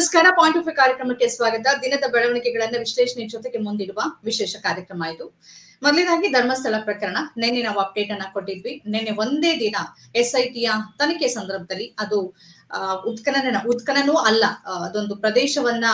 ನಮಸ್ಕಾರ. Point of ಕಾರ್ಯಕ್ರಮಕ್ಕೆ ಸ್ವಾಗತ. ದಿನದ ಬೆಳವಣಿಗೆಗಳನ್ನ ವಿಶ್ಲೇಷಣೆ ಜೊತೆಗೆ ಮುಂದಿಡುವ ವಿಶೇಷ ಕಾರ್ಯಕ್ರಮ ಇದು. ಮೊದಲನೇದಾಗಿ ಧರ್ಮಸ್ಥಳ ಪ್ರಕರಣ. ನಿನ್ನೆ ನಾವು ಅಪ್ಡೇಟ್ ಅನ್ನ ಕೊಟ್ಟಿದ್ವಿ. ನಿನ್ನೆ ಒಂದೇ ದಿನ SITಯ ತನಿಖೆ ಸಂದರ್ಭದಲ್ಲಿ ಅದು ಉತ್ಖನನೂ ಅಲ್ಲ, ಅದೊಂದು ಪ್ರದೇಶವನ್ನ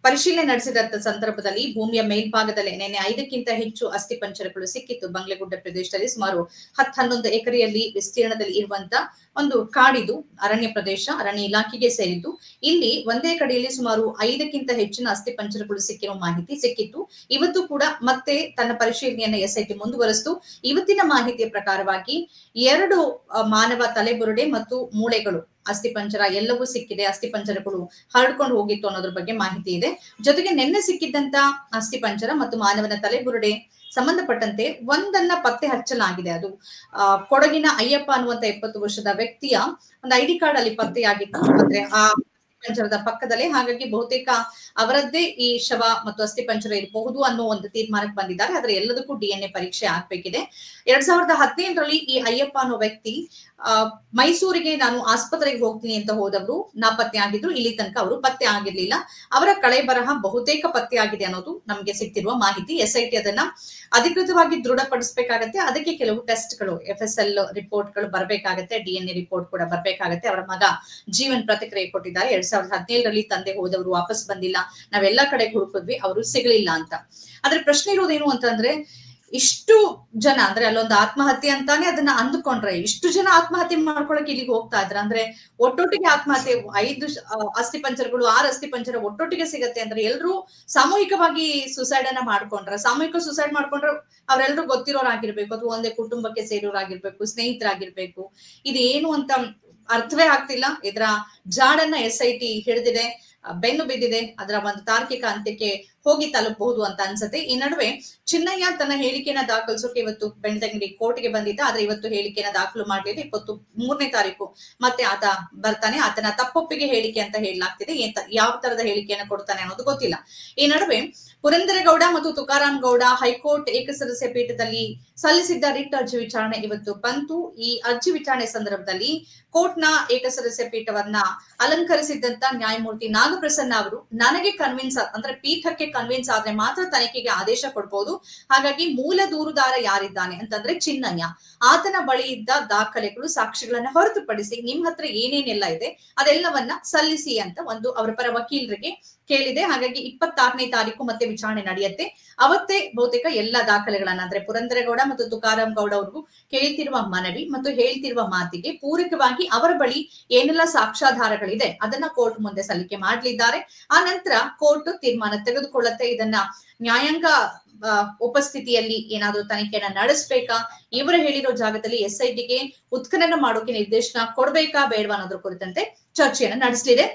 ಪರಿಶೀಲನೆ ನಡೆಸಿದಂತ ಸಂದರ್ಭದಲ್ಲಿ ಭೂಮಿಯ ಮೇಲ್ಭಾಗದಲ್ಲಿ ನಿನ್ನೆ 5ಕ್ಕಿಂತ ಹೆಚ್ಚು ಅಸ್ಥಿ ಪಂಜರಗಳು ಸಿಕ್ಕಿತ್ತು. ಬಂಗ್ಲೆಗುಡ್ಡ ಪ್ರದೇಶದಲ್ಲಿ ಸುಮಾರು 10-11 ಎಕರೆಯಲ್ಲಿ ವಿಸ್ತೀರ್ಣದಲ್ಲಿ ಇರುವಂತ ಒಂದು ಕಾಡಿದು, ಅರಣ್ಯ ಪ್ರದೇಶ, ಅರಣ್ಯ ಇಲಾಖೆಗೆ ಸೇರಿದ್ದು. ಇಲ್ಲಿ ಒಂದೇ ಕಡೆಯಲ್ಲಿ ಸುಮಾರು 5ಕ್ಕಿಂತ ಹೆಚ್ಚಿನ ಅಸ್ಥಿ ಪಂಜರಗಳು ಸಿಕ್ಕಿರೋ ಮಾಹಿತಿ ಸಿಕ್ಕಿತ್ತು. ಇವತ್ತು ಕೂಡ ಮತ್ತೆ ತನ್ನ ಪರಿಶೀಲನೆಯನ್ನ SIT ಮುಂದುವರೆಸಿತು. ಇವತ್ತಿನ ಮಾಹಿತಿಯ ಪ್ರಕಾರವಾಗಿ 2 ಮಾನವ ತಲೆಬುರುಡೆ ಮತ್ತು ಮೂಳೆಗಳು, ಅಸ್ಥಿ ಪಂಜರ ಎಲ್ಲವೂ ಸಿಕ್ಕಿದೆ. ಅಸ್ಥಿ ಪಂಜರಗಳು ಹರಡ್ಕೊಂಡು ಹೋಗಿತ್ತು ಅನ್ನೋದ್ರ ಬಗ್ಗೆ ಮಾಹಿತಿ ಇದೆ. ಜೊತೆಗೆ ನಿನ್ನೆ ಸಿಕ್ಕಿದ್ದಂತ ಅಸ್ಥಿ ಪಂಜರ ಮತ್ತು ಮಾನವನ ತಲೆಬುರುಡೆ ಸಂಬಂಧಪಟ್ಟಂತೆ ಒಂದನ್ನ ಪತ್ತೆ ಹಚ್ಚಲಾಗಿದೆ. ಅದು ಕೊಡಗಿನ ಅಯ್ಯಪ್ಪ ಅನ್ನುವಂತ 70 ವರ್ಷದ ವ್ಯಕ್ತಿಯ ಒಂದು ID ಕಾರ್ಡ್ ಅಲ್ಲಿ ಪತ್ತೆಯಾಗಿತ್ತು, ಅಂದ್ರೆ ಆ ಪಂಜರದ ಪಕ್ಕದಲ್ಲೇ. ಹಾಗಾಗಿ ಬಹುತೇಕ ಅವರದ್ದೇ ಈ ಶವ ಮತ್ತು ಅಸ್ಥಿ ಪಂಜರ ಇರಬಹುದು ಅನ್ನೋ ಒಂದು ತೀರ್ಮಾನಕ್ಕೆ ಬಂದಿದ್ದಾರೆ. ಆದ್ರೆ ಎಲ್ಲದಕ್ಕೂ DNA ಪರೀಕ್ಷೆ ಆಗ್ಬೇಕಿದೆ. 2017ರಲ್ಲಿ ಈ ಅಯ್ಯಪ್ಪ ಅನ್ನೋ ವ್ಯಕ್ತಿ ಮೈಸೂರಿಗೆ ನಾನು ಆಸ್ಪತ್ರೆಗೆ ಹೋಗ್ತೀನಿ ಅಂತ ಹೋದವರು ನಾಪತ್ತೆ ಆಗಿದ್ರು. ಇಲ್ಲಿ ತನಕ ಅವರು ಪತ್ತೆ ಆಗಿರ್ಲಿಲ್ಲ. ಅವರ ಕಳೆ ಬರಹ ಬಹುತೇಕ ಪತ್ತೆ ಆಗಿದೆ ಅನ್ನೋದು ನಮ್ಗೆ ಸಿಕ್ತಿರುವ ಮಾಹಿತಿ. SIT ಅದನ್ನ ಅಧಿಕೃತವಾಗಿ ದೃಢಪಡಿಸಬೇಕಾಗತ್ತೆ. ಅದಕ್ಕೆ ಕೆಲವು ಟೆಸ್ಟ್ಗಳು, FSL ರಿಪೋರ್ಟ್ಗಳು ಬರ್ಬೇಕಾಗತ್ತೆ, DNA ರಿಪೋರ್ಟ್ ಕೂಡ ಬರ್ಬೇಕಾಗತ್ತೆ. ಅವರ ಮಗ ಜೀವನ್ ಪ್ರತಿಕ್ರಿಯೆ ಕೊಟ್ಟಿದ್ದಾರೆ. 2017ರಲ್ಲಿ ತಂದೆ ಹೋದವರು ವಾಪಸ್ ಬಂದಿಲ್ಲ, ನಾವೆಲ್ಲಾ ಕಡೆ ಹುಡುಕಿದ್ವಿ, ಅವರು ಸಿಗಲಿಲ್ಲ ಅಂತ. ಆದ್ರೆ ಪ್ರಶ್ನೆ ಇರೋದೇನು ಅಂತಂದ್ರೆ, ಇಷ್ಟು ಜನ, ಅಂದ್ರೆ ಅಲ್ಲೊಂದು ಆತ್ಮಹತ್ಯೆ ಅಂತಾನೆ ಅದನ್ನ ಅಂದುಕೊಂಡ್ರೆ, ಇಷ್ಟು ಜನ ಆತ್ಮಹತ್ಯೆ ಮಾಡ್ಕೊಳಕ್ ಇಲ್ಲಿಗೆ ಹೋಗ್ತಾ ಇದ್ರ ಅಂದ್ರೆ ಒಟ್ಟೊಟ್ಟಿಗೆ ಆತ್ಮಹತ್ಯೆ 5 ಅಸ್ಥಿ ಪಂಜರಗಳು, 6 ಅಸ್ಥಿ ಪಂಜರ ಒಟ್ಟೊಟ್ಟಿಗೆ ಸಿಗತ್ತೆ ಅಂದ್ರೆ ಎಲ್ರು ಸಾಮೂಹಿಕವಾಗಿ ಸುಸೈಡ್ ಅನ್ನ ಮಾಡ್ಕೊಂಡ್ರ, ಸಾಮೂಹಿಕ ಸುಸೈಡ್ ಮಾಡ್ಕೊಂಡ್ರೆ ಅವ್ರೆಲ್ರು ಗೊತ್ತಿರೋರಾಗಿರ್ಬೇಕು, ಅಥವಾ ಒಂದೇ ಕುಟುಂಬಕ್ಕೆ ಸೇರೋರಾಗಿರ್ಬೇಕು, ಸ್ನೇಹಿತರಾಗಿರ್ಬೇಕು. ಇದು ಏನು ಅಂತ ಅರ್ಥವೇ ಆಗ್ತಿಲ್ಲ. ಇದರ ಜಾಡನ್ನ SIT ಹಿಡಿದಿದೆ, ಬೆನ್ನು ಬಿದ್ದಿದೆ. ಅದರ ಒಂದು ತಾರ್ಕಿಕ ಅಂತ್ಯಕ್ಕೆ ಹೋಗಿ ತಲುಪಬಹುದು ಅಂತ ಅನ್ಸುತ್ತೆ. ಈ ನಡುವೆ ಚಿನ್ನಯ್ಯ ತನ್ನ ಹೇಳಿಕೆಯನ್ನ ದಾಖಲಿಸೋಕೆ ಇವತ್ತು ಬೆಳ್ತಂಗಡಿ ಕೋರ್ಟ್ಗೆ ಬಂದಿದ್ದ. ಆದ್ರೆ ಇವತ್ತು ಹೇಳಿಕೆಯನ್ನ ದಾಖಲು ಮಾಡಲಿಲ್ಲ. 23ನೇ ತಾರೀಕು ಮತ್ತೆ ಆತ ಬರ್ತಾನೆ. ಆತನ ತಪ್ಪೊಪ್ಪಿಗೆ ಹೇಳಿಕೆ ಅಂತ ಹೇಳಲಾಗ್ತಿದೆ. ಯಾವ ತರದ ಹೇಳಿಕೆಯನ್ನ ಕೊಡ್ತಾನೆ ಅನ್ನೋದು ಗೊತ್ತಿಲ್ಲ. ಈ ನಡುವೆ ಪುರಂದರಗೌಡ ಮತ್ತು ತುಕಾರಾಂ ಗೌಡ ಹೈಕೋರ್ಟ್ ಏಕಸದಸ್ಯ ಪೀಠದಲ್ಲಿ ಸಲ್ಲಿಸಿದ್ದ ರಿಟ್ ಅರ್ಜಿ ವಿಚಾರಣೆ ಇವತ್ತು ಬಂತು. ಈ ಅರ್ಜಿ ವಿಚಾರಣೆ ಸಂದರ್ಭದಲ್ಲಿ ಕೋರ್ಟ್ನ ಏಕಸದಸ್ಯ ಪೀಠವನ್ನ ಅಲಂಕರಿಸಿದ್ದಂತ ನ್ಯಾಯಮೂರ್ತಿ ನಾಗಪ್ರಸನ್ನ ಅವರು, ನನಗೆ ಕನ್ವಿನ್ಸ್ ಅಂದ್ರೆ ಪೀಠಕ್ಕೆ ಕನ್ವಿನ್ಸ್ ಆದ್ರೆ ಮಾತ್ರ ತನಿಖೆಗೆ ಆದೇಶ ಕೊಡ್ಬೋದು. ಹಾಗಾಗಿ ಮೂಲ ದೂರುದಾರ ಯಾರಿದ್ದಾನೆ ಅಂತಂದ್ರೆ ಚಿನ್ನಯ್ಯ, ಆತನ ಬಳಿ ಇದ್ದ ದಾಖಲೆಗಳು, ಸಾಕ್ಷಿಗಳನ್ನ ಹೊರತುಪಡಿಸಿ ನಿಮ್ ಹತ್ರ ಏನೇನೆಲ್ಲ ಇದೆ ಅದೆಲ್ಲವನ್ನ ಸಲ್ಲಿಸಿ ಅಂತ ಒಂದು ಅವರ ಪರ ವಕೀಲರಿಗೆ ಕೇಳಿದೆ. ಹಾಗಾಗಿ 26ನೇ ತಾರೀಕು ಮತ್ತೆ ವಿಚಾರಣೆ ನಡೆಯುತ್ತೆ. ಅವತ್ತೇ ಬಹುತೇಕ ಎಲ್ಲಾ ದಾಖಲೆಗಳನ್ನ, ಅಂದ್ರೆ ಪುರಂದರಗೌಡ ಮತ್ತು ತುಕಾರಾಂ ಗೌಡ ಅವ್ರಿಗೂ ಕೇಳ್ತಿರುವ ಮನವಿ ಮತ್ತು ಹೇಳ್ತಿರುವ ಮಾತಿಗೆ ಪೂರಕವಾಗಿ ಅವರ ಬಳಿ ಏನೆಲ್ಲ ಸಾಕ್ಷ್ಯಾಧಾರಗಳಿದೆ ಅದನ್ನ ಕೋರ್ಟ್ ಮುಂದೆ ಸಲ್ಲಿಕೆ ಮಾಡಲಿದ್ದಾರೆ. ಆ ನಂತರ ಕೋರ್ಟ್ ತೀರ್ಮಾನ ತೆಗೆದುಕೊಳ್ಳುತ್ತೆ. ಇದನ್ನ ನ್ಯಾಯಾಂಗ ಉಪಸ್ಥಿತಿಯಲ್ಲಿ ಏನಾದ್ರೂ ತನಿಖೆಯನ್ನ ನಡೆಸಬೇಕಾ, ಇವರು ಹೇಳಿರೋ ಜಾಗದಲ್ಲಿ SITಗೆ ಉತ್ಖನನ ಮಾಡೋಕೆ ನಿರ್ದೇಶನ ಕೊಡ್ಬೇಕಾ ಬೇಡವಾ ಅನ್ನೋದ್ರ ಕುರಿತಂತೆ ಚರ್ಚೆಯನ್ನ ನಡೆಸಲಿದೆ.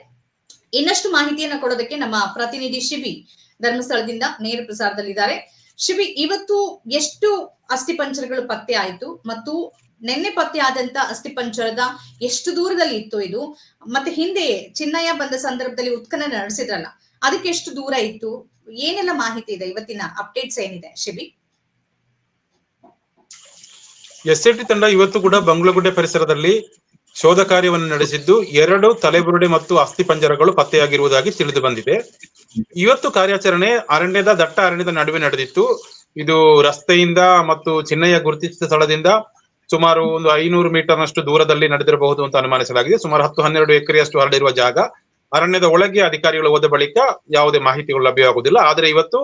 ಇನ್ನಷ್ಟು ಮಾಹಿತಿಯನ್ನ ಕೊಡೋದಕ್ಕೆ ನಮ್ಮ ಪ್ರತಿನಿಧಿ ಶಿಬಿ ಧರ್ಮಸ್ಥಳದಿಂದ ನೇರ ಪ್ರಸಾರದಲ್ಲಿದ್ದಾರೆ. ಶಿಬಿ, ಇವತ್ತು ಎಷ್ಟು ಅಸ್ಥಿ ಪಂಜರಗಳು ಪತ್ತೆ ಆಯ್ತು ಮತ್ತು ನಿನ್ನೆ ಪತ್ತೆ ಆದಂತ ಅಸ್ಥಿ ಪಂಜರದ ಎಷ್ಟು ದೂರದಲ್ಲಿ ಇತ್ತು ಇದು, ಮತ್ತೆ ಹಿಂದೆ ಚಿನ್ನಯ್ಯ ಬಂದ ಸಂದರ್ಭದಲ್ಲಿ ಉತ್ಖನನ ನಡೆಸಿದ್ರಲ್ಲ ಅದಕ್ಕೆ ಎಷ್ಟು ದೂರ ಇತ್ತು, ಏನೆಲ್ಲ ಮಾಹಿತಿ ಇದೆ, ಇವತ್ತಿನ ಅಪ್ಡೇಟ್ಸ್ ಏನಿದೆ ಶಿಬಿ? SIT ತಂಡ ಇವತ್ತು ಕೂಡ ಬಂಗ್ಲಗುಡ್ಡೆ ಪರಿಸರದಲ್ಲಿ ಶೋಧ ಕಾರ್ಯವನ್ನು ನಡೆಸಿದ್ದು 2 ತಲೆಬುರುಡೆ ಮತ್ತು ಅಸ್ಥಿ ಪಂಜರಗಳು ಪತ್ತೆಯಾಗಿರುವುದಾಗಿ ತಿಳಿದು ಬಂದಿದೆ. ಇವತ್ತು ಕಾರ್ಯಾಚರಣೆ ದಟ್ಟ ಅರಣ್ಯದ ನಡುವೆ ನಡೆದಿತ್ತು. ಇದು ರಸ್ತೆಯಿಂದ ಮತ್ತು ಚಿನ್ನಯ್ಯ ಗುರುತಿಸಿದ ಸ್ಥಳದಿಂದ ಸುಮಾರು ಒಂದು 500 ಮೀಟರ್ನಷ್ಟು ದೂರದಲ್ಲಿ ನಡೆದಿರಬಹುದು ಅಂತ ಅನುಮಾನಿಸಲಾಗಿದೆ. ಸುಮಾರು 10-12 ಎಕರೆಯಷ್ಟು ಹರಡಿರುವ ಜಾಗ. ಅರಣ್ಯದ ಒಳಗೆ ಅಧಿಕಾರಿಗಳು ಹೋದ ಬಳಿಕ ಯಾವುದೇ ಮಾಹಿತಿಗಳು ಲಭ್ಯವಾಗುವುದಿಲ್ಲ. ಆದರೆ ಇವತ್ತು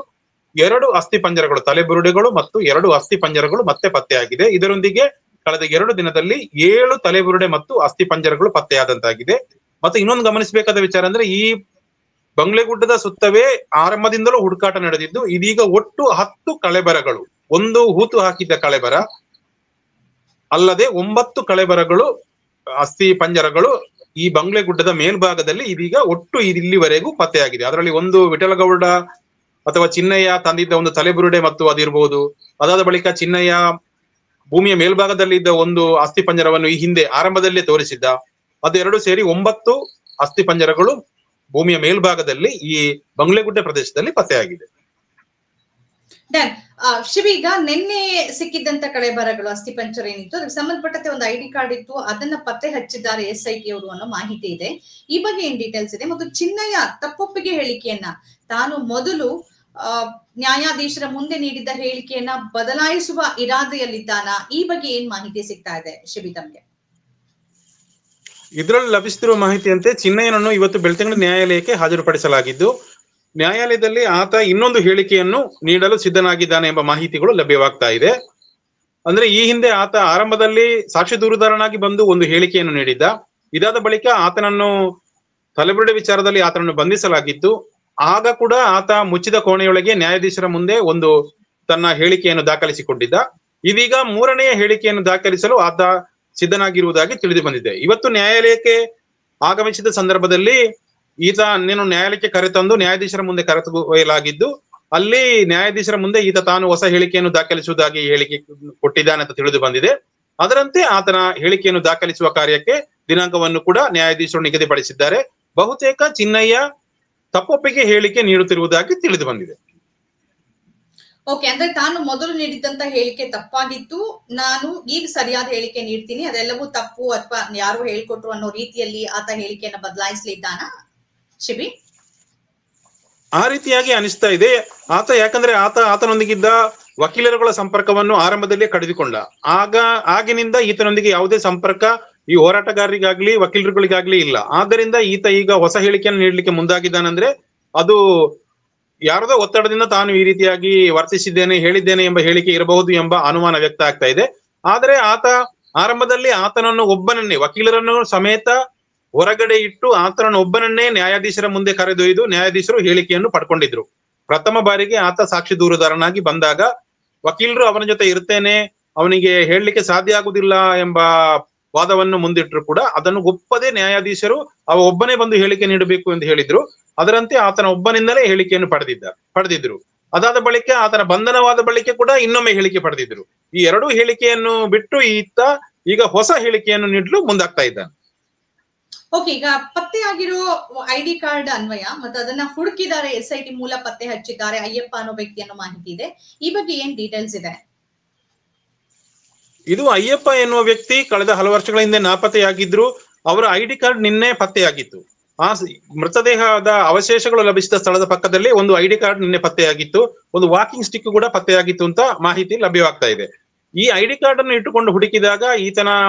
2 ಅಸ್ಥಿ ಪಂಜರಗಳು, ತಲೆಬುರುಡೆಗಳು ಮತ್ತು 2 ಅಸ್ಥಿ ಪಂಜರಗಳು ಮತ್ತೆ ಪತ್ತೆಯಾಗಿದೆ. ಇದರೊಂದಿಗೆ ಕಳೆದ 2 ದಿನದಲ್ಲಿ 7 ತಲೆಬುರುಡೆ ಮತ್ತು ಅಸ್ಥಿ ಪಂಜರಗಳು ಪತ್ತೆಯಾದಂತಾಗಿದೆ. ಮತ್ತೆ ಇನ್ನೊಂದು ಗಮನಿಸಬೇಕಾದ ವಿಚಾರ ಅಂದ್ರೆ, ಈ ಬಂಗ್ಲೆಗುಡ್ಡದ ಸುತ್ತವೇ ಆರಂಭದಿಂದಲೂ ಹುಡುಕಾಟ ನಡೆದಿದ್ದು, ಇದೀಗ ಒಟ್ಟು 10 ಕಳೆಬರಗಳು, ಒಂದು ಹೂತು ಹಾಕಿದ್ದ ಕಳೆಬರ ಅಲ್ಲದೆ 9 ಕಳೆಬರಗಳು, ಅಸ್ಥಿ ಪಂಜರಗಳು ಈ ಬಂಗ್ಲೆಗುಡ್ಡದ ಮೇಲ್ಭಾಗದಲ್ಲಿ ಇದೀಗ ಒಟ್ಟು ಇಲ್ಲಿವರೆಗೂ ಪತ್ತೆಯಾಗಿದೆ. ಅದರಲ್ಲಿ ಒಂದು ವಿಠಲಗೌಡ ಅಥವಾ ಚಿನ್ನಯ್ಯ ತಂದಿದ್ದ ಒಂದು ತಲೆಬುರುಡೆ ಮತ್ತು ಅದಿರಬಹುದು. ಅದಾದ ಬಳಿಕ ಚಿನ್ನಯ್ಯ ಭೂಮಿಯ ಮೇಲ್ಭಾಗದಲ್ಲಿ ಇದ್ದ ಒಂದು ಅಸ್ಥಿ ಪಂಜರವನ್ನು ಈ ಹಿಂದೆ ಆರಂಭದಲ್ಲೇ ತೋರಿಸಿದ್ದ. ಅದೆರಡು ಸೇರಿ 9 ಅಸ್ಥಿ ಪಂಜರಗಳು ಭೂಮಿಯ ಮೇಲ್ಭಾಗದಲ್ಲಿ ಈ ಬಂಗ್ಲೆಗುಡ್ಡೆ ಪ್ರದೇಶದಲ್ಲಿ ಪತ್ತೆಯಾಗಿದೆ. ಡನ್. ಶಿವ, ಈಗ ನಿನ್ನೆ ಸಿಕ್ಕಿದ್ದಂತ ಕಳೆಬರಗಳು ಅಸ್ಥಿಪಂಜರ ಏನಿತ್ತು ಅದಕ್ಕೆ ಸಂಬಂಧಪಟ್ಟಂತೆ ಒಂದು ID ಕಾರ್ಡ್ ಇತ್ತು, ಅದನ್ನ ಪತ್ತೆ ಹಚ್ಚಿದ್ದಾರೆ SIT ಅವರು ಅನ್ನೋ ಮಾಹಿತಿ ಇದೆ. ಈ ಬಗ್ಗೆ ಏನ್ ಡೀಟೇಲ್ಸ್ ಇದೆ? ಮತ್ತು ಚಿನ್ನಯ್ಯ ತಪ್ಪೊಪ್ಪಿಗೆ ಹೇಳಿಕೆಯನ್ನ ತಾನು ಮೊದಲು ನ್ಯಾಯಾಧೀಶರ ಮುಂದೆ ನೀಡಿದ್ದ ಹೇಳಿಕೆಯನ್ನ ಬದಲಾಯಿಸುವ ಇರಾದೆಯಲ್ಲಿದ್ದಾನ? ಈ ಬಗ್ಗೆ ಏನ್ ಮಾಹಿತಿ ಸಿಗ್ತಾ ಇದೆ ಶಿಬಿ ತಮ್ಗೆ? ಇದರಲ್ಲಿ ಲಭಿಸುತ್ತಿರುವ ಮಾಹಿತಿಯಂತೆ ಚಿನ್ನಯ್ಯನನ್ನು ಇವತ್ತು ಬೆಳ್ತಂಗಡಿ ನ್ಯಾಯಾಲಯಕ್ಕೆ ಹಾಜರುಪಡಿಸಲಾಗಿದ್ದು, ನ್ಯಾಯಾಲಯದಲ್ಲಿ ಆತ ಇನ್ನೊಂದು ಹೇಳಿಕೆಯನ್ನು ನೀಡಲು ಸಿದ್ಧನಾಗಿದ್ದಾನೆ ಎಂಬ ಮಾಹಿತಿಗಳು ಲಭ್ಯವಾಗ್ತಾ ಇದೆ. ಅಂದ್ರೆ ಈ ಹಿಂದೆ ಆತ ಆರಂಭದಲ್ಲಿ ಸಾಕ್ಷಿ ದೂರುದಾರನಾಗಿ ಬಂದು ಒಂದು ಹೇಳಿಕೆಯನ್ನು ನೀಡಿದ್ದ. ಇದಾದ ಬಳಿಕ ಆತನನ್ನು ತಲೆಬುರುಡೆ ವಿಚಾರದಲ್ಲಿ ಆತನನ್ನು ಬಂಧಿಸಲಾಗಿತ್ತು. ಆಗ ಕೂಡ ಆತ ಮುಚ್ಚಿದ ಕೋಣೆಯೊಳಗೆ ನ್ಯಾಯಾಧೀಶರ ಮುಂದೆ ಒಂದು ತನ್ನ ಹೇಳಿಕೆಯನ್ನು ದಾಖಲಿಸಿಕೊಂಡಿದ್ದ. ಇದೀಗ ಮೂರನೆಯ ಹೇಳಿಕೆಯನ್ನು ದಾಖಲಿಸಲು ಆತ ಸಿದ್ಧನಾಗಿರುವುದಾಗಿ ತಿಳಿದು ಬಂದಿದೆ. ಇವತ್ತು ನ್ಯಾಯಾಲಯಕ್ಕೆ ಆಗಮಿಸಿದ ಸಂದರ್ಭದಲ್ಲಿ ಈತ ನೀನು ನ್ಯಾಯಾಲಯಕ್ಕೆ ಕರೆತಂದು ನ್ಯಾಯಾಧೀಶರ ಮುಂದೆ ಕರೆತೊಯ್ಯಲಾಗಿದ್ದು, ಅಲ್ಲಿ ನ್ಯಾಯಾಧೀಶರ ಮುಂದೆ ಈತ ತಾನು ಹೊಸ ಹೇಳಿಕೆಯನ್ನು ದಾಖಲಿಸುವುದಾಗಿ ಹೇಳಿಕೆ ಕೊಟ್ಟಿದ್ದಾನೆ ಅಂತ ತಿಳಿದು ಬಂದಿದೆ. ಅದರಂತೆ ಆತನ ಹೇಳಿಕೆಯನ್ನು ದಾಖಲಿಸುವ ಕಾರ್ಯಕ್ಕೆ ದಿನಾಂಕವನ್ನು ಕೂಡ ನ್ಯಾಯಾಧೀಶರು ನಿಗದಿಪಡಿಸಿದ್ದಾರೆ. ಬಹುತೇಕ ಚಿನ್ನಯ್ಯ ತಪ್ಪೊಪ್ಪಿಗೆ ಹೇಳಿಕೆ ನೀಡುತ್ತಿರುವುದಾಗಿ ತಿಳಿದು ಬಂದಿದೆ. ಓಕೆ, ಅಂದ್ರೆ ತಾನು ಮೊದಲು ನೀಡಿದಂತ ಹೇಳಿಕೆ ತಪ್ಪಾಗಿತ್ತು, ನಾನು ಈಗ ಸರಿಯಾದ ಹೇಳಿಕೆ ನೀಡ್ತೀನಿ, ಅದೆಲ್ಲವೂ ತಪ್ಪು ಅಥವಾ ಯಾರು ಹೇಳ್ಕೊಟ್ರು ಅನ್ನೋ ರೀತಿಯಲ್ಲಿ ಆತ ಹೇಳಿಕೆಯನ್ನ ಬದಲಾಯಿಸಲಿದ್ದಾನ ಶಿಬಿ? ಆ ರೀತಿಯಾಗಿ ಅನಿಸ್ತಾ ಇದೆ. ಯಾಕಂದ್ರೆ ಆತನೊಂದಿಗಿದ್ದ ವಕೀಲರುಗಳ ಸಂಪರ್ಕವನ್ನು ಆರಂಭದಲ್ಲೇ ಕಡಿದುಕೊಂಡ. ಆಗಿನಿಂದ ಈತನೊಂದಿಗೆ ಯಾವುದೇ ಸಂಪರ್ಕ ಈ ಹೋರಾಟಗಾರರಿಗಾಗ್ಲಿ ವಕೀಲರುಗಳಿಗಾಗ್ಲಿ ಇಲ್ಲ. ಆದ್ದರಿಂದ ಈತ ಈಗ ಹೊಸ ಹೇಳಿಕೆಯನ್ನು ನೀಡಲಿಕ್ಕೆ ಮುಂದಾಗಿದ್ದಾನಂದ್ರೆ ಅದು ಯಾರದೋ ಒತ್ತಡದಿಂದ ತಾನು ಈ ರೀತಿಯಾಗಿ ಹೇಳಿದ್ದೇನೆ ಎಂಬ ಹೇಳಿಕೆ ಇರಬಹುದು ಎಂಬ ಅನುಮಾನ ವ್ಯಕ್ತ ಆಗ್ತಾ ಇದೆ. ಆದ್ರೆ ಆತ ಆರಂಭದಲ್ಲಿ ಆತನನ್ನು ಒಬ್ಬನನ್ನೇ, ವಕೀಲರನ್ನು ಸಮೇತ ಹೊರಗಡೆ ಇಟ್ಟು ಆತನನ್ನು ಒಬ್ಬನನ್ನೇ ನ್ಯಾಯಾಧೀಶರ ಮುಂದೆ ಕರೆದೊಯ್ದು ನ್ಯಾಯಾಧೀಶರು ಹೇಳಿಕೆಯನ್ನು ಪಡ್ಕೊಂಡಿದ್ರು. ಪ್ರಥಮ ಬಾರಿಗೆ ಆತ ಸಾಕ್ಷಿ ದೂರುದಾರನಾಗಿ ಬಂದಾಗ ವಕೀಲರು ಅವನ ಜೊತೆ ಇರ್ತೇನೆ, ಅವನಿಗೆ ಹೇಳಲಿಕ್ಕೆ ಸಾಧ್ಯ ಆಗುದಿಲ್ಲ ಎಂಬ ವಾದವನ್ನು ಮುಂದಿಟ್ಟರು ಕೂಡ ಅದನ್ನು ಒಪ್ಪದೆ ನ್ಯಾಯಾಧೀಶರು ಒಬ್ಬನೇ ಬಂದು ಹೇಳಿಕೆ ನೀಡಬೇಕು ಎಂದು ಹೇಳಿದ್ರು. ಅದರಂತೆ ಆತನ ಒಬ್ಬನಿಂದಲೇ ಹೇಳಿಕೆಯನ್ನು ಪಡೆದಿದ್ರು. ಅದಾದ ಬಳಿಕ ಆತನ ಬಂಧನವಾದ ಬಳಿಕ ಕೂಡ ಇನ್ನೊಮ್ಮೆ ಹೇಳಿಕೆ ಪಡೆದಿದ್ರು. ಈ ಎರಡೂ ಹೇಳಿಕೆಯನ್ನು ಬಿಟ್ಟು ಈತ ಈಗ ಹೊಸ ಹೇಳಿಕೆಯನ್ನು ನೀಡಲು ಮುಂದಾಗ್ತಾ ಇದ್ದಾನೆ. ಓಕೆ, ಈಗ ಪತ್ತೆಯಾಗಿರೋ ID ಕಾರ್ಡ್ ಅನ್ವಯ ಮತ್ತೆ ಅದನ್ನ ಹುಡುಕಿದ್ದಾರೆ, SIT ಮೂಲ ಪತ್ತೆ ಹಚ್ಚಿದ್ದಾರೆ, ಅಯ್ಯಪ್ಪ ಅನ್ನೋ ವ್ಯಕ್ತಿ ಅನ್ನೋ ಮಾಹಿತಿ ಇದೆ. ಈ ಬಗ್ಗೆ ಏನ್ ಡೀಟೇಲ್ಸ್ ಇದೆ? ಇದು ಅಯ್ಯಪ್ಪ ಎನ್ನುವ ವ್ಯಕ್ತಿ ಕಳೆದ ಹಲವು ವರ್ಷಗಳ ಹಿಂದೆ ನಾಪತ್ತೆಯಾಗಿದ್ರು. ಅವರ ID ಕಾರ್ಡ್ ನಿನ್ನೆ ಪತ್ತೆಯಾಗಿತ್ತು. ಆ ಮೃತದೇಹದ ಅವಶೇಷಗಳು ಲಭಿಸಿದ ಸ್ಥಳದ ಪಕ್ಕದಲ್ಲಿ ಒಂದು ID ಕಾರ್ಡ್ ನಿನ್ನೆ ಪತ್ತೆಯಾಗಿತ್ತು. ಒಂದು ವಾಕಿಂಗ್ ಸ್ಟಿಕ್ ಕೂಡ ಪತ್ತೆಯಾಗಿತ್ತು ಅಂತ ಮಾಹಿತಿ ಲಭ್ಯವಾಗ್ತಾ ಇದೆ. ಈ ID ಕಾರ್ಡ್ ಅನ್ನು ಇಟ್ಟುಕೊಂಡು ಹುಡುಕಿದಾಗ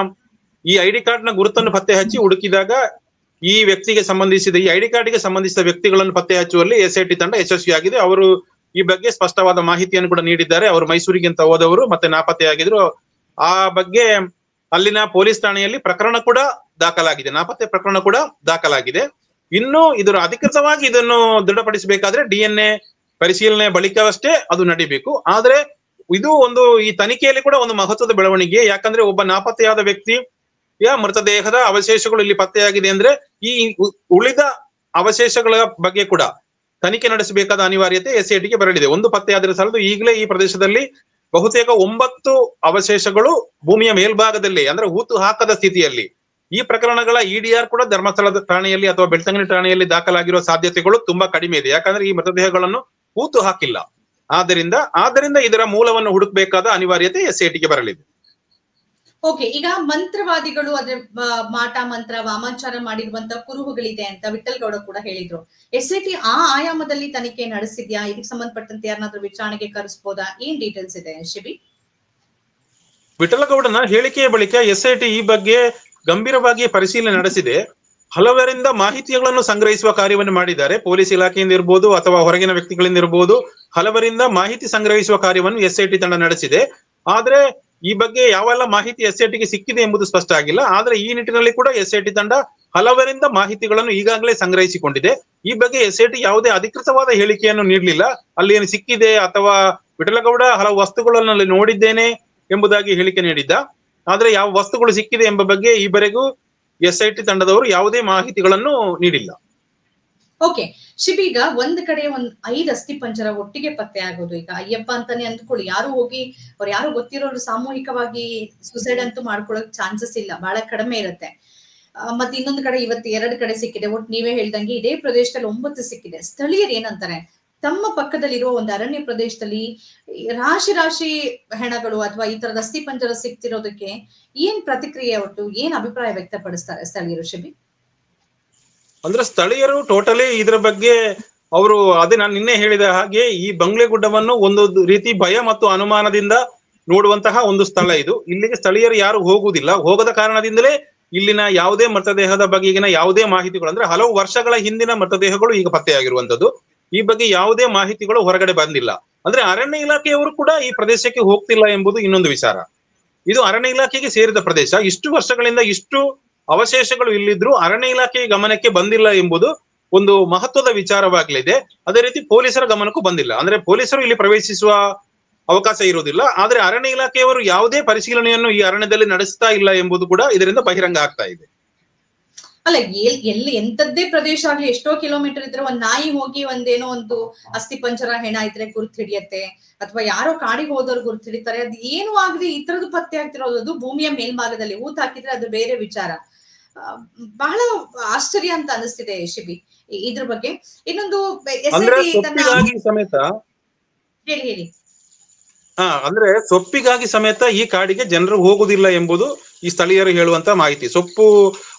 ಈ ID ಕಾರ್ಡ್ ನ ಗುರುತನ್ನು ಪತ್ತೆ ಹಚ್ಚಿ ಹುಡುಕಿದಾಗ ಈ ವ್ಯಕ್ತಿಗೆ ಸಂಬಂಧಿಸಿದ ಈ ID ಕಾರ್ಡ್ಗೆ ಸಂಬಂಧಿಸಿದ ವ್ಯಕ್ತಿಗಳನ್ನು ಪತ್ತೆ ಹಚ್ಚುವಲ್ಲಿ SIT ತಂಡ ಯಶಸ್ವಿಯಾಗಿದೆ. ಅವರು ಈ ಬಗ್ಗೆ ಸ್ಪಷ್ಟವಾದ ಮಾಹಿತಿಯನ್ನು ಕೂಡ ನೀಡಿದ್ದಾರೆ. ಅವರು ಮೈಸೂರಿಗೆ ಅಂತ ಹೋದವರು ಮತ್ತೆ ನಾಪತ್ತೆಯಾಗಿದ್ರು. ಆ ಬಗ್ಗೆ ಅಲ್ಲಿನ ಪೊಲೀಸ್ ಠಾಣೆಯಲ್ಲಿ ಪ್ರಕರಣ ಕೂಡ ದಾಖಲಾಗಿದೆ, ನಾಪತ್ತೆ ಪ್ರಕರಣ ಕೂಡ ದಾಖಲಾಗಿದೆ. ಇನ್ನು ಇದರ ಅಧಿಕೃತವಾಗಿ ಇದನ್ನು ದೃಢಪಡಿಸಬೇಕಾದ್ರೆ DNA ಪರಿಶೀಲನೆ ಬಳಿಕವಷ್ಟೇ ಅದು ನಡಿಬೇಕು. ಆದ್ರೆ ಇದು ಈ ತನಿಖೆಯಲ್ಲಿ ಕೂಡ ಒಂದು ಮಹತ್ವದ ಬೆಳವಣಿಗೆ. ಯಾಕಂದ್ರೆ ಒಬ್ಬ ನಾಪತ್ತೆಯಾದ ವ್ಯಕ್ತಿಯ ಮೃತದೇಹದ ಅವಶೇಷಗಳು ಇಲ್ಲಿ ಪತ್ತೆಯಾಗಿದೆ ಅಂದ್ರೆ ಈ ಉಳಿದ ಅವಶೇಷಗಳ ಬಗ್ಗೆ ಕೂಡ ತನಿಖೆ ನಡೆಸಬೇಕಾದ ಅನಿವಾರ್ಯತೆ SITಗೆ ಬರಲಿದೆ. ಒಂದು ಪತ್ತೆಯಾದರೆ ಸಾಲದು, ಈಗಲೇ ಈ ಪ್ರದೇಶದಲ್ಲಿ ಬಹುತೇಕ 9 ಅವಶೇಷಗಳು ಭೂಮಿಯ ಮೇಲ್ಭಾಗದಲ್ಲಿ ಅಂದ್ರೆ ಹೂತು ಹಾಕದ ಸ್ಥಿತಿಯಲ್ಲಿ. ಈ ಪ್ರಕರಣಗಳ EDR ಕೂಡ ಧರ್ಮಸ್ಥಳದ ಠಾಣೆಯಲ್ಲಿ ಅಥವಾ ಬೆಳ್ತಂಗಡಿ ಠಾಣೆಯಲ್ಲಿ ದಾಖಲಾಗಿರುವ ಸಾಧ್ಯತೆಗಳು ತುಂಬಾ ಕಡಿಮೆ ಇದೆ. ಯಾಕಂದ್ರೆ ಈ ಮೃತದೇಹಗಳನ್ನು ಹೂತು ಹಾಕಿಲ್ಲ. ಆದ್ದರಿಂದ ಇದರ ಮೂಲವನ್ನು ಹುಡುಕಬೇಕಾದ ಅನಿವಾರ್ಯತೆ SITಗೆ ಬರಲಿದೆ. ಓಕೆ, ಈಗ ಮಂತ್ರವಾದಿಗಳು ಅದ್ರ ಮಾಟ ಮಂತ್ರ ವಾಮಾಚಾರ ಮಾಡಿರುವಂತ ಕುರುಹುಗಳಿದೆ ಅಂತ ವಿಠಲ್ ಗೌಡ ಕೂಡ ಹೇಳಿದ್ರು. SIT ಆ ಆಯಾಮದಲ್ಲಿ ತನಿಖೆ ನಡೆಸಿದ್ಯಾ? ಇದಕ್ಕೆ ಸಂಬಂಧಪಟ್ಟಂತೆ ಯಾರನ್ನಾದ್ರೂ ವಿಚಾರಣೆಗೆ ಕರೆಸಬಹುದಾ? ಏನ್ ಡೀಟೇಲ್ಸ್ ಇದೆ ಶಿಬಿ? ವಿಠಲಗೌಡನ ಹೇಳಿಕೆಯ ಬಳಿಕ SIT ಈ ಬಗ್ಗೆ ಗಂಭೀರವಾಗಿ ಪರಿಶೀಲನೆ ನಡೆಸಿದೆ. ಹಲವರಿಂದ ಮಾಹಿತಿಗಳನ್ನು ಸಂಗ್ರಹಿಸುವ ಕಾರ್ಯವನ್ನು ಮಾಡಿದ್ದಾರೆ. ಪೊಲೀಸ್ ಇಲಾಖೆಯಿಂದ ಇರ್ಬೋದು ಅಥವಾ ಹೊರಗಿನ ವ್ಯಕ್ತಿಗಳಿಂದ ಇರ್ಬೋದು, ಹಲವರಿಂದ ಮಾಹಿತಿ ಸಂಗ್ರಹಿಸುವ ಕಾರ್ಯವನ್ನು SIT ತಂಡ ನಡೆಸಿದೆ. ಆದ್ರೆ ಈ ಬಗ್ಗೆ ಯಾವೆಲ್ಲ ಮಾಹಿತಿ SITಗೆ ಸಿಕ್ಕಿದೆ ಎಂಬುದು ಸ್ಪಷ್ಟ ಆಗಿಲ್ಲ. ಆದ್ರೆ ಈ ನಿಟ್ಟಿನಲ್ಲಿ ಕೂಡ SIT ತಂಡ ಹಲವರಿಂದ ಮಾಹಿತಿಗಳನ್ನು ಈಗಾಗಲೇ ಸಂಗ್ರಹಿಸಿಕೊಂಡಿದೆ. ಈ ಬಗ್ಗೆ SIT ಯಾವುದೇ ಅಧಿಕೃತವಾದ ಹೇಳಿಕೆಯನ್ನು ನೀಡಲಿಲ್ಲ. ಅಲ್ಲಿ ಏನು ಸಿಕ್ಕಿದೆ ಅಥವಾ ವಿಠಲಗೌಡ ಹಲವು ವಸ್ತುಗಳನ್ನು ಅಲ್ಲಿ ನೋಡಿದ್ದೇನೆ ಎಂಬುದಾಗಿ ಹೇಳಿಕೆ ನೀಡಿದ್ದ. ಆದ್ರೆ ಯಾವ ವಸ್ತುಗಳು ಸಿಕ್ಕಿದೆ ಎಂಬ ಬಗ್ಗೆ ಈವರೆಗೂ SIT ತಂಡದವರು ಯಾವುದೇ ಮಾಹಿತಿಗಳನ್ನು ನೀಡಿಲ್ಲ. ಓಕೆ ಶಿಬಿ, ಈಗ ಒಂದ್ ಕಡೆ 5 ಅಸ್ಥಿ ಪಂಜರ ಒಟ್ಟಿಗೆ ಪತ್ತೆ ಆಗೋದು. ಈಗ ಅಯ್ಯಪ್ಪ ಅಂತಾನೆ ಅಂದ್ಕೊಳ್ಳಿ, ಯಾರು ಗೊತ್ತಿರೋರು ಸಾಮೂಹಿಕವಾಗಿ ಸುಸೈಡ್ ಅಂತೂ ಮಾಡ್ಕೊಳ್ಳೋಕ್ ಚಾನ್ಸಸ್ ಇಲ್ಲ, ಬಹಳ ಕಡಿಮೆ ಇರುತ್ತೆ. ಮತ್ತೆ ಇನ್ನೊಂದು ಕಡೆ ಇವತ್ತು 2 ಕಡೆ ಸಿಕ್ಕಿದೆ. ಒಟ್ಟು ನೀವೇ ಹೇಳ್ದಂಗೆ ಇದೇ ಪ್ರದೇಶದಲ್ಲಿ 9 ಸಿಕ್ಕಿದೆ. ಸ್ಥಳೀಯರು ಏನಂತಾರೆ? ತಮ್ಮ ಪಕ್ಕದಲ್ಲಿರುವ ಒಂದು ಅರಣ್ಯ ಪ್ರದೇಶದಲ್ಲಿ ರಾಶಿ ರಾಶಿ ಹೆಣಗಳು ಅಥವಾ ಈ ತರದ ಅಸ್ಥಿಪಂಜರ ಸಿಗ್ತಿರೋದಕ್ಕೆ ಏನ್ ಪ್ರತಿಕ್ರಿಯೆ ಒಟ್ಟು ಏನ್ ಅಭಿಪ್ರಾಯ ವ್ಯಕ್ತಪಡಿಸ್ತಾರೆ ಸ್ಥಳೀಯರು ಶಿಬಿ? ಅಂದ್ರೆ ಸ್ಥಳೀಯರು ಟೋಟಲಿ ಇದ್ರ ಬಗ್ಗೆ ಅವರು ಅದೇ ನಾನು ನಿನ್ನೆ ಹೇಳಿದ ಹಾಗೆ ಈ ಬಂಗ್ಲೆಗುಡ್ಡವನ್ನು ಒಂದು ರೀತಿ ಭಯ ಮತ್ತು ಅನುಮಾನದಿಂದ ನೋಡುವಂತಹ ಒಂದು ಸ್ಥಳ ಇದು. ಇಲ್ಲಿಗೆ ಸ್ಥಳೀಯರು ಯಾರು ಹೋಗುವುದಿಲ್ಲ. ಹೋಗದ ಕಾರಣದಿಂದಲೇ ಇಲ್ಲಿನ ಯಾವುದೇ ಮೃತದೇಹದ ಬಗೆಗಿನ ಯಾವುದೇ ಮಾಹಿತಿಗಳು, ಅಂದ್ರೆ ಹಲವು ವರ್ಷಗಳ ಹಿಂದಿನ ಮೃತದೇಹಗಳು ಈಗ ಪತ್ತೆಯಾಗಿರುವಂತದ್ದು, ಈ ಬಗ್ಗೆ ಯಾವುದೇ ಮಾಹಿತಿಗಳು ಹೊರಗಡೆ ಬಂದಿಲ್ಲ. ಅಂದ್ರೆ ಅರಣ್ಯ ಇಲಾಖೆಯವರು ಕೂಡ ಈ ಪ್ರದೇಶಕ್ಕೆ ಹೋಗ್ತಿಲ್ಲ ಎಂಬುದು ಇನ್ನೊಂದು ವಿಚಾರ. ಇದು ಅರಣ್ಯ ಇಲಾಖೆಗೆ ಸೇರಿದ ಪ್ರದೇಶ. ಇಷ್ಟು ವರ್ಷಗಳಿಂದ ಇಷ್ಟು ಅವಶೇಷಗಳು ಇಲ್ಲಿದ್ರು ಅರಣ್ಯ ಇಲಾಖೆಯ ಗಮನಕ್ಕೆ ಬಂದಿಲ್ಲ ಎಂಬುದು ಒಂದು ಮಹತ್ವದ ವಿಚಾರವಾಗಲಿದೆ. ಅದೇ ರೀತಿ ಪೊಲೀಸರ ಗಮನಕ್ಕೂ ಬಂದಿಲ್ಲ. ಅಂದ್ರೆ ಪೊಲೀಸರು ಇಲ್ಲಿ ಪ್ರವೇಶಿಸುವ ಅವಕಾಶ ಇರುವುದಿಲ್ಲ. ಆದ್ರೆ ಅರಣ್ಯ ಇಲಾಖೆಯವರು ಯಾವುದೇ ಪರಿಶೀಲನೆಯನ್ನು ಈ ಅರಣ್ಯದಲ್ಲಿ ನಡೆಸ್ತಾ ಇಲ್ಲ ಎಂಬುದು ಕೂಡ ಇದರಿಂದ ಬಹಿರಂಗ ಆಗ್ತಾ ಇದೆ. ಅಲ್ಲ, ಎಲ್ಲಿ ಎಂತದ್ದೇ ಪ್ರದೇಶ ಆಗ್ಲಿ, ಎಷ್ಟೋ ಕಿಲೋಮೀಟರ್ ಇದ್ರೆ ಒಂದ್ ನಾಯಿ ಹೋಗಿ ಒಂದೇನೋ ಒಂದು ಅಸ್ಥಿ ಪಂಜರ ಹೆಣ ಇದ್ರೆ ಗುರ್ತು ಹಿಡಿಯತ್ತೆ, ಅಥವಾ ಯಾರೋ ಕಾಡಿಗೆ ಹೋದವ್ರು ಗುರ್ತು ಹಿಡಿತಾರೆ. ಅದ್ ಏನು ಆಗದೆ ಈ ತರದ್ದು ಪತ್ತೆ ಆಗ್ತಿರೋದು ಭೂಮಿಯ ಮೇಲ್ಭಾಗದಲ್ಲಿ ಊತ್ ಹಾಕಿದ್ರೆ ಅದು ಬೇರೆ ವಿಚಾರ. ಬಹಳ ಆಶ್ಚರ್ಯ ಅಂತ ಅನಿಸ್ತಿದೆ ಶಿಬಿ ಇದ್ರ ಬಗ್ಗೆ. ಇನ್ನೊಂದು ಸಮೇತ ಹೇಳಿ. ಅಂದ್ರೆ ಸೊಪ್ಪಿಗಾಗಿ ಸಮೇತ ಈ ಕಾಡಿಗೆ ಜನರು ಹೋಗುದಿಲ್ಲ ಎಂಬುದು ಈ ಸ್ಥಳೀಯರು ಹೇಳುವಂತ ಮಾಹಿತಿ. ಸೊಪ್ಪು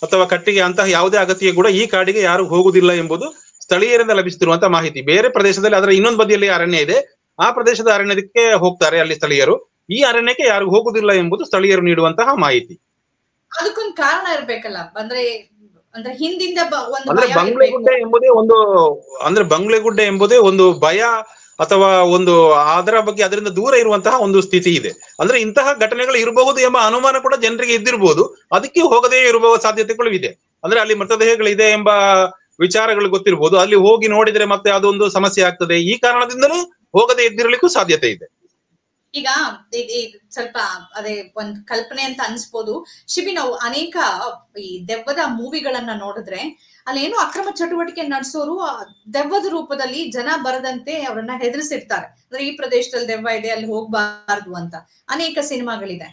ಅಥವಾ ಕಟ್ಟಿಗೆ ಅಂತಹ ಯಾವುದೇ ಅಗತ್ಯ ಕೂಡ ಈ ಕಾಡಿಗೆ ಯಾರು ಹೋಗುದಿಲ್ಲ ಎಂಬುದು ಸ್ಥಳೀಯರಿಂದ ಲಭಿಸುತ್ತಿರುವಂತ ಮಾಹಿತಿ. ಬೇರೆ ಪ್ರದೇಶದಲ್ಲಿ ಅದರ ಇನ್ನೊಂದು ಬದಿಯಲ್ಲಿ ಅರಣ್ಯ ಇದೆ, ಆ ಪ್ರದೇಶದ ಅರಣ್ಯಕ್ಕೆ ಹೋಗ್ತಾರೆ ಅಲ್ಲಿ ಸ್ಥಳೀಯರು. ಈ ಅರಣ್ಯಕ್ಕೆ ಯಾರು ಹೋಗುದಿಲ್ಲ ಎಂಬುದು ಸ್ಥಳೀಯರು ನೀಡುವಂತಹ ಮಾಹಿತಿ. ಅದಕ್ಕೊಂದು ಕಾರಣ ಇರ್ಬೇಕಲ್ಲ. ಅಂದ್ರೆ ಹಿಂದಿಂದ ಬಂಗ್ಲೆಗುಡ್ಡೆ ಎಂಬುದೇ ಒಂದು ಭಯ ಅಥವಾ ಒಂದು ಅದರ ಬಗ್ಗೆ ಅದರಿಂದ ದೂರ ಇರುವಂತಹ ಒಂದು ಸ್ಥಿತಿ ಇದೆ. ಅಂದ್ರೆ ಇಂತಹ ಘಟನೆಗಳು ಇರಬಹುದು ಎಂಬ ಅನುಮಾನ ಕೂಡ ಜನರಿಗೆ ಇದ್ದಿರಬಹುದು. ಅದಕ್ಕೆ ಹೋಗದೇ ಇರುವ ಸಾಧ್ಯತೆಗಳು ಇದೆ. ಅಂದ್ರೆ ಅಲ್ಲಿ ಮೃತದೇಹಗಳಿದೆ ಎಂಬ ವಿಚಾರಗಳು ಗೊತ್ತಿರಬಹುದು, ಅಲ್ಲಿ ಹೋಗಿ ನೋಡಿದ್ರೆ ಮತ್ತೆ ಅದೊಂದು ಸಮಸ್ಯೆ ಆಗ್ತದೆ. ಈ ಕಾರಣದಿಂದಲೂ ಹೋಗದೇ ಇದ್ದಿರಲಿಕ್ಕೂ ಸಾಧ್ಯತೆ ಇದೆ. ಈಗ ಸ್ವಲ್ಪ ಅದೇ ಒಂದ್ ಕಲ್ಪನೆ ಅಂತ ಅನ್ಸ್ಬೋದು ಶಿಬಿ. ನಾವು ಅನೇಕ ಈ ದೆವ್ವದ ಮೂವಿಗಳನ್ನ ನೋಡಿದ್ರೆ ಅಲ್ಲೇನೋ ಅಕ್ರಮ ಚಟುವಟಿಕೆ ನಡೆಸೋರು ದೆವ್ವದ ರೂಪದಲ್ಲಿ ಜನ ಬರದಂತೆ ಅವರನ್ನ ಹೆದರಿಸಿರ್ತಾರೆ. ಅಂದ್ರೆ ಈ ಪ್ರದೇಶದಲ್ಲಿ ದೆವ್ವ ಇದೆ, ಅಲ್ಲಿ ಹೋಗ್ಬಾರ್ದು ಅಂತ ಅನೇಕ ಸಿನಿಮಾಗಳಿದೆ.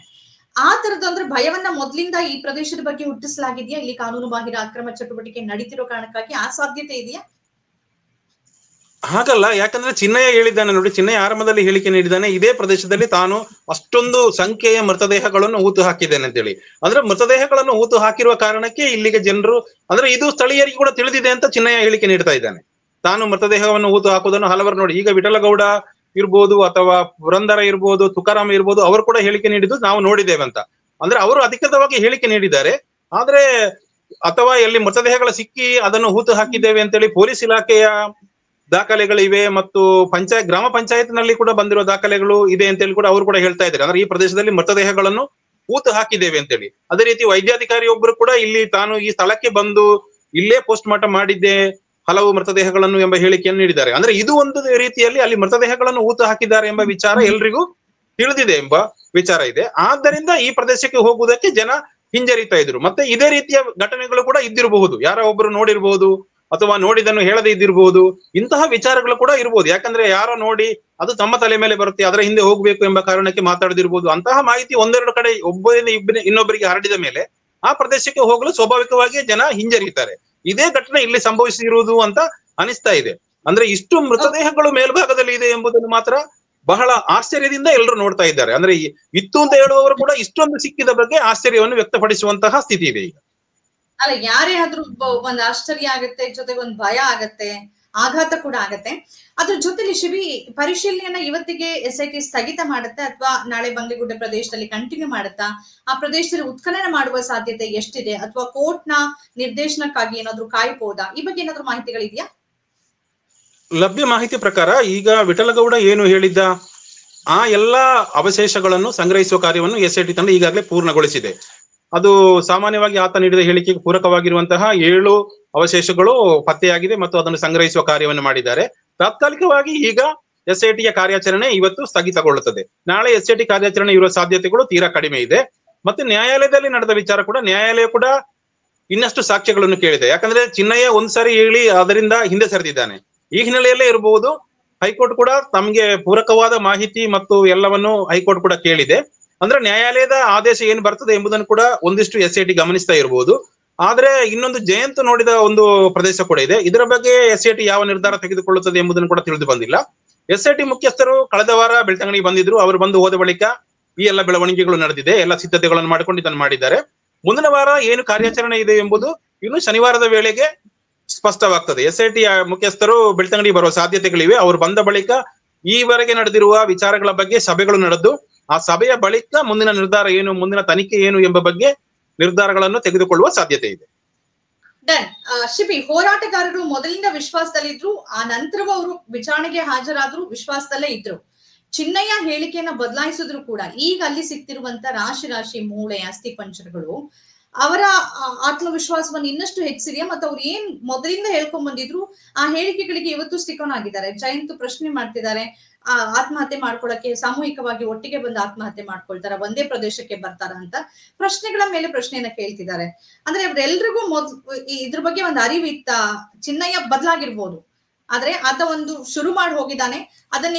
ಆ ತರದ್ದು ಅಂದ್ರೆ ಭಯವನ್ನ ಮೊದ್ಲಿಂದ ಈ ಪ್ರದೇಶದ ಬಗ್ಗೆ ಹುಟ್ಟಿಸಲಾಗಿದ್ಯಾ? ಇಲ್ಲಿ ಕಾನೂನು ಬಾಹಿರ ಅಕ್ರಮ ಚಟುವಟಿಕೆ ನಡೀತಿರೋ ಕಾರಣಕ್ಕಾಗಿ ಆ ಸಾಧ್ಯತೆ ಇದೆಯಾ? ಹಾಗಲ್ಲ, ಯಾಕಂದ್ರೆ ಚಿನ್ನಯ್ಯ ಹೇಳಿದ್ದಾನೆ ನೋಡಿ, ಚಿನ್ನಯ್ಯ ಆರಂಭದಲ್ಲಿ ಹೇಳಿಕೆ ನೀಡಿದ್ದಾನೆ, ಇದೇ ಪ್ರದೇಶದಲ್ಲಿ ತಾನು ಅಷ್ಟೊಂದು ಸಂಖ್ಯೆಯ ಮೃತದೇಹಗಳನ್ನು ಹೂತು ಹಾಕಿದ್ದೇನೆ ಅಂತೇಳಿ. ಅಂದ್ರೆ ಮೃತದೇಹಗಳನ್ನು ಹೂತು ಹಾಕಿರುವ ಕಾರಣಕ್ಕೆ ಇಲ್ಲಿಗೆ ಜನರು, ಅಂದ್ರೆ ಇದು ಸ್ಥಳೀಯರಿಗೆ ಕೂಡ ತಿಳಿದಿದೆ ಅಂತ ಚಿನ್ನಯ್ಯ ಹೇಳಿಕೆ ನೀಡ್ತಾ ಇದ್ದಾನೆ. ತಾನು ಮೃತದೇಹವನ್ನು ಹೂತು ಹಾಕುವುದನ್ನು ಹಲವರು ನೋಡಿ, ಈಗ ವಿಠಲಗೌಡ ಇರ್ಬೋದು ಅಥವಾ ಪುರಂದರ ಇರ್ಬೋದು, ತುಕಾರಾಮ್ ಇರ್ಬೋದು, ಅವರು ಕೂಡ ಹೇಳಿಕೆ ನೀಡಿದ್ದು ನಾವು ನೋಡಿದ್ದೇವೆ ಅಂತ. ಅಂದ್ರೆ ಅವರು ಅಧಿಕೃತವಾಗಿ ಹೇಳಿಕೆ ನೀಡಿದ್ದಾರೆ. ಆದ್ರೆ ಅಥವಾ ಎಲ್ಲಿ ಮೃತದೇಹಗಳು ಸಿಕ್ಕಿ ಅದನ್ನು ಹೂತು ಹಾಕಿದ್ದೇವೆ ಅಂತೇಳಿ ಪೊಲೀಸ್ ಇಲಾಖೆಯ ದಾಖಲೆಗಳಿವೆ ಮತ್ತು ಗ್ರಾಮ ಪಂಚಾಯತ್ನಲ್ಲಿ ಕೂಡ ಬಂದಿರೋ ದಾಖಲೆಗಳು ಇದೆ ಅಂತೇಳಿ ಕೂಡ ಅವರು ಕೂಡ ಹೇಳ್ತಾ ಇದ್ದಾರೆ. ಅಂದ್ರೆ ಈ ಪ್ರದೇಶದಲ್ಲಿ ಮೃತದೇಹಗಳನ್ನು ಹೂತು ಹಾಕಿದ್ದೇವೆ ಅಂತೇಳಿ. ಅದೇ ರೀತಿ ವೈದ್ಯಾಧಿಕಾರಿ ಒಬ್ಬರು ಕೂಡ ಇಲ್ಲಿ ತಾನು ಈ ಸ್ಥಳಕ್ಕೆ ಬಂದು ಇಲ್ಲೇ ಪೋಸ್ಟ್ ಮಾರ್ಟಮ್ ಮಾಡಿದ್ದೆ ಹಲವು ಮೃತದೇಹಗಳನ್ನು ಎಂಬ ಹೇಳಿಕೆಯನ್ನು ನೀಡಿದ್ದಾರೆ. ಅಂದ್ರೆ ಇದು ಒಂದು ರೀತಿಯಲ್ಲಿ ಅಲ್ಲಿ ಮೃತದೇಹಗಳನ್ನು ಹೂತು ಹಾಕಿದ್ದಾರೆ ಎಂಬ ವಿಚಾರ ಎಲ್ರಿಗೂ ತಿಳಿದಿದೆ ಎಂಬ ವಿಚಾರ ಇದೆ. ಆದ್ದರಿಂದ ಈ ಪ್ರದೇಶಕ್ಕೆ ಹೋಗುವುದಕ್ಕೆ ಜನ ಹಿಂಜರಿತಾ ಇದ್ರು. ಮತ್ತೆ ಇದೇ ರೀತಿಯ ಘಟನೆಗಳು ಕೂಡ ಇದ್ದಿರಬಹುದು, ಯಾರೋ ಒಬ್ರು ನೋಡಿರ್ಬಹುದು ಅಥವಾ ನೋಡಿದನ್ನು ಹೇಳದೇ ಇದ್ದಿರಬಹುದು. ಇಂತಹ ವಿಚಾರಗಳು ಕೂಡ ಇರ್ಬೋದು. ಯಾಕಂದ್ರೆ ಯಾರೋ ನೋಡಿ ಅದು ತಮ್ಮ ತಲೆ ಮೇಲೆ ಬರುತ್ತೆ, ಅದರ ಹಿಂದೆ ಹೋಗ್ಬೇಕು ಎಂಬ ಕಾರಣಕ್ಕೆ ಮಾತಾಡದಿರ್ಬೋದು. ಅಂತಹ ಮಾಹಿತಿ ಒಂದೆರಡು ಕಡೆ ಇನ್ನೊಬ್ಬರಿಗೆ ಹರಡಿದ ಮೇಲೆ ಆ ಪ್ರದೇಶಕ್ಕೆ ಹೋಗಲು ಸ್ವಾಭಾವಿಕವಾಗಿ ಜನ ಹಿಂಜರಿತಾರೆ. ಇದೇ ಘಟನೆ ಇಲ್ಲಿ ಸಂಭವಿಸಿರುವುದು ಅಂತ ಅನಿಸ್ತಾ ಇದೆ. ಅಂದ್ರೆ ಇಷ್ಟು ಮೃತದೇಹಗಳು ಮೇಲ್ಭಾಗದಲ್ಲಿ ಇದೆ ಎಂಬುದನ್ನು ಮಾತ್ರ ಬಹಳ ಆಶ್ಚರ್ಯದಿಂದ ಎಲ್ಲರೂ ನೋಡ್ತಾ ಇದ್ದಾರೆ. ಅಂದ್ರೆ ಇತ್ತು ಅಂತ ಹೇಳುವವರು ಕೂಡ ಇಷ್ಟೊಂದು ಸಿಕ್ಕಿದ ಬಗ್ಗೆ ಆಶ್ಚರ್ಯವನ್ನು ವ್ಯಕ್ತಪಡಿಸುವಂತಹ ಸ್ಥಿತಿ ಇದೆ ಈಗ. ಅಲ್ಲ, ಯಾರೇ ಆದ್ರೂ ಒಂದ್ ಆಶ್ಚರ್ಯ ಆಗತ್ತೆ, ಜೊತೆಗೆ ಒಂದ್ ಭಯ ಆಗತ್ತೆ, ಆಘಾತ ಕೂಡ ಆಗತ್ತೆ. ಅದ್ರ ಜೊತೆಲಿ ಶಿಬಿ, ಪರಿಶೀಲನೆಯನ್ನ ಇವತ್ತಿಗೆ SIT ಸ್ಥಗಿತ ಮಾಡುತ್ತೆ ಅಥವಾ ನಾಳೆ ಬಂಗ್ಲೆಗುಡ್ಡೆ ಪ್ರದೇಶದಲ್ಲಿ ಕಂಟಿನ್ಯೂ ಮಾಡುತ್ತಾ? ಆ ಪ್ರದೇಶದಲ್ಲಿ ಉತ್ಖನನ ಮಾಡುವ ಸಾಧ್ಯತೆ ಎಷ್ಟಿದೆ? ಅಥವಾ ಕೋರ್ಟ್ನ ನಿರ್ದೇಶನಕ್ಕಾಗಿ ಏನಾದ್ರು ಕಾಯ್ಬೋದಾ? ಈ ಬಗ್ಗೆ ಏನಾದ್ರು ಮಾಹಿತಿಗಳಿದೆಯಾ? ಲಭ್ಯ ಮಾಹಿತಿ ಪ್ರಕಾರ ಈಗ ವಿಠಲಗೌಡ ಏನು ಹೇಳಿದ್ದ, ಆ ಎಲ್ಲಾ ಅವಶೇಷಗಳನ್ನು ಸಂಗ್ರಹಿಸುವ ಕಾರ್ಯವನ್ನು SIT ತಂಡ ಈಗಾಗಲೇ ಪೂರ್ಣಗೊಳಿಸಿದೆ. ಅದು ಸಾಮಾನ್ಯವಾಗಿ ಆತ ನೀಡಿದ ಹೇಳಿಕೆಗೆ ಪೂರಕವಾಗಿರುವಂತಹ 7 ಅವಶೇಷಗಳು ಪತ್ತೆಯಾಗಿದೆ ಮತ್ತು ಅದನ್ನು ಸಂಗ್ರಹಿಸುವ ಕಾರ್ಯವನ್ನು ಮಾಡಿದ್ದಾರೆ. ತಾತ್ಕಾಲಿಕವಾಗಿ ಈಗ SITಯ ಕಾರ್ಯಾಚರಣೆ ಇವತ್ತು ಸ್ಥಗಿತಗೊಳ್ಳುತ್ತದೆ. ನಾಳೆ SIT ಕಾರ್ಯಾಚರಣೆ ಇರುವ ಸಾಧ್ಯತೆಗಳು ತೀರಾ ಕಡಿಮೆ ಇದೆ. ಮತ್ತೆ ನ್ಯಾಯಾಲಯದಲ್ಲಿ ನಡೆದ ವಿಚಾರ ಕೂಡ, ನ್ಯಾಯಾಲಯ ಕೂಡ ಇನ್ನಷ್ಟು ಸಾಕ್ಷ್ಯಗಳನ್ನು ಕೇಳಿದೆ. ಯಾಕಂದ್ರೆ ಚಿನ್ನಯ್ಯ ಒಂದ್ಸರಿ ಹೇಳಿ ಅದರಿಂದ ಹಿಂದೆ ಸರಿದಿದ್ದಾನೆ. ಈ ಹಿನ್ನೆಲೆಯಲ್ಲೇ ಇರಬಹುದು ಹೈಕೋರ್ಟ್ ಕೂಡ ತಮಗೆ ಪೂರಕವಾದ ಮಾಹಿತಿ ಮತ್ತು ಎಲ್ಲವನ್ನು ಹೈಕೋರ್ಟ್ ಕೂಡ ಕೇಳಿದೆ. ಅಂದ್ರೆ ನ್ಯಾಯಾಲಯದ ಆದೇಶ ಏನ್ ಬರ್ತದೆ ಎಂಬುದನ್ನು ಕೂಡ ಒಂದಿಷ್ಟು SIT ಗಮನಿಸ್ತಾ ಇರಬಹುದು. ಆದ್ರೆ ಇನ್ನೊಂದು ಜಯಂತ್ ನೋಡಿದ ಒಂದು ಪ್ರದೇಶ ಕೂಡ ಇದೆ. ಇದರ ಬಗ್ಗೆ SIT ಯಾವ ನಿರ್ಧಾರ ತೆಗೆದುಕೊಳ್ಳುತ್ತದೆ ಎಂಬುದನ್ನು ಕೂಡ ತಿಳಿದು ಬಂದಿಲ್ಲ. SIT ಮುಖ್ಯಸ್ಥರು ಕಳೆದ ವಾರ ಬೆಳ್ತಂಗಡಿಗೆ ಬಂದಿದ್ರು. ಅವರು ಬಂದು ಹೋದ ಬಳಿಕ ಈ ಎಲ್ಲ ಬೆಳವಣಿಗೆಗಳು ನಡೆದಿದೆ. ಎಲ್ಲ ಸಿದ್ಧತೆಗಳನ್ನು ಮಾಡಿಕೊಂಡು ಇದನ್ನು ಮಾಡಿದ್ದಾರೆ. ಮುಂದಿನ ವಾರ ಏನು ಕಾರ್ಯಾಚರಣೆ ಇದೆ ಎಂಬುದು ಇನ್ನು ಶನಿವಾರದ ವೇಳೆಗೆ ಸ್ಪಷ್ಟವಾಗ್ತದೆ. SIT ಮುಖ್ಯಸ್ಥರು ಬೆಳ್ತಂಗಡಿ ಬರುವ ಸಾಧ್ಯತೆಗಳಿವೆ. ಅವರು ಬಂದ ಬಳಿಕ ಈವರೆಗೆ ನಡೆದಿರುವ ವಿಚಾರಗಳ ಬಗ್ಗೆ ಸಭೆಗಳು ನಡೆದು ಆ ಸಭೆಯ ಬಳಿಕ ಮುಂದಿನ ನಿರ್ಧಾರ ಏನು, ಮುಂದಿನ ತನಿಖೆ ಏನು ಎಂಬ ಬಗ್ಗೆ ನಿರ್ಧಾರಗಳನ್ನು ತೆಗೆದುಕೊಳ್ಳುವ ಸಾಧ್ಯತೆ ಇದೆ. ಶಿಬಿ, ಹೋರಾಟಗಾರರು ಮೊದಲಿಂದ ವಿಶ್ವಾಸದಲ್ಲಿದ್ರು, ಆ ನಂತರವೂ ಅವರು ವಿಚಾರಣೆಗೆ ಹಾಜರಾದ್ರು, ವಿಶ್ವಾಸದಲ್ಲೇ ಇದ್ರು. ಚಿನ್ನಯ್ಯ ಹೇಳಿಕೆಯನ್ನ ಬದಲಾಯಿಸಿದ್ರು ಕೂಡ ಈಗ ಅಲ್ಲಿ ಸಿಗ್ತಿರುವಂತ ರಾಶಿ ಮೂಳೆ ಅಸ್ಥಿ ಪಂಜರಗಳು ಅವರ ಆತ್ಮವಿಶ್ವಾಸವನ್ನು ಇನ್ನಷ್ಟು ಹೆಚ್ಚಿದೆಯಾ? ಮತ್ತು ಅವ್ರು ಏನ್ ಮೊದಲಿಂದ ಹೇಳ್ಕೊಂಡ್ ಬಂದಿದ್ರು ಆ ಹೇಳಿಕೆಗಳಿಗೆ ಇವತ್ತು ಸ್ಟಿಕ್ ಆನ್ ಆಗಿದ್ದಾರೆ. ಜಯಂತ್ ಪ್ರಶ್ನೆ ಮಾಡ್ತಿದ್ದಾರೆ, ಆತ್ಮಹತ್ಯೆ ಮಾಡ್ಕೊಳಕ್ಕೆ ಸಾಮೂಹಿಕವಾಗಿ ಒಟ್ಟಿಗೆ ಬಂದು ಆತ್ಮಹತ್ಯೆ ಮಾಡ್ಕೊಳ್ತಾರ, ಒಂದೇ ಪ್ರದೇಶಕ್ಕೆ ಬರ್ತಾರ ಅಂತ ಪ್ರಶ್ನೆಗಳ ಮೇಲೆ ಪ್ರಶ್ನೆಯನ್ನ ಕೇಳ್ತಿದ್ದಾರೆ. ಅಂದ್ರೆ ಅವರೆಲ್ರಿಗೂ ಇದ್ರ ಬಗ್ಗೆ ಒಂದು ಅರಿವು ಇತ್ತ? ಚಿನ್ನಯ್ಯ ಬದಲಾಗಿರ್ಬೋದು, ಆದ್ರೆ ಆತ ಒಂದು ಶುರು ಮಾಡಿ ಹೋಗಿದ್ದಾನೆ. ಅದನ್ನ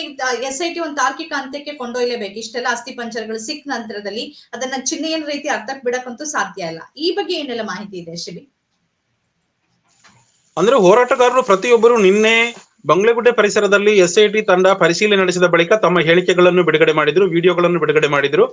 SIT ಒಂದು ತಾರ್ಕಿಕ ಅಂತ್ಯಕ್ಕೆ ಕೊಂಡೊಯ್ಯಲೇಬೇಕು. ಇಷ್ಟೆಲ್ಲ ಅಸ್ಥಿ ಪಂಜರಗಳು ಸಿಕ್ಕ ನಂತರದಲ್ಲಿ ಅದನ್ನ ಚಿನ್ನಯ್ಯನ ರೀತಿ ಅರ್ಥಕ್ಕೆ ಬಿಡಕ್ಕಂತೂ ಸಾಧ್ಯ ಇಲ್ಲ. ಈ ಬಗ್ಗೆ ಏನೆಲ್ಲ ಮಾಹಿತಿ ಇದೆ ಶಿಬಿ? ಅಂದ್ರೆ ಹೋರಾಟಗಾರರು ಪ್ರತಿಯೊಬ್ಬರು ನಿನ್ನೆ ಬಂಗ್ಲೆಗುಡ್ಡೆ ಪರಿಸರದಲ್ಲಿ SIT ತಂಡ ಪರಿಶೀಲನೆ ನಡೆಸಿದ ಬಳಿಕ ತಮ್ಮ ಹೇಳಿಕೆಗಳನ್ನು ಬಿಡುಗಡೆ ಮಾಡಿದ್ರು, ವಿಡಿಯೋಗಳನ್ನು ಬಿಡುಗಡೆ ಮಾಡಿದ್ರು.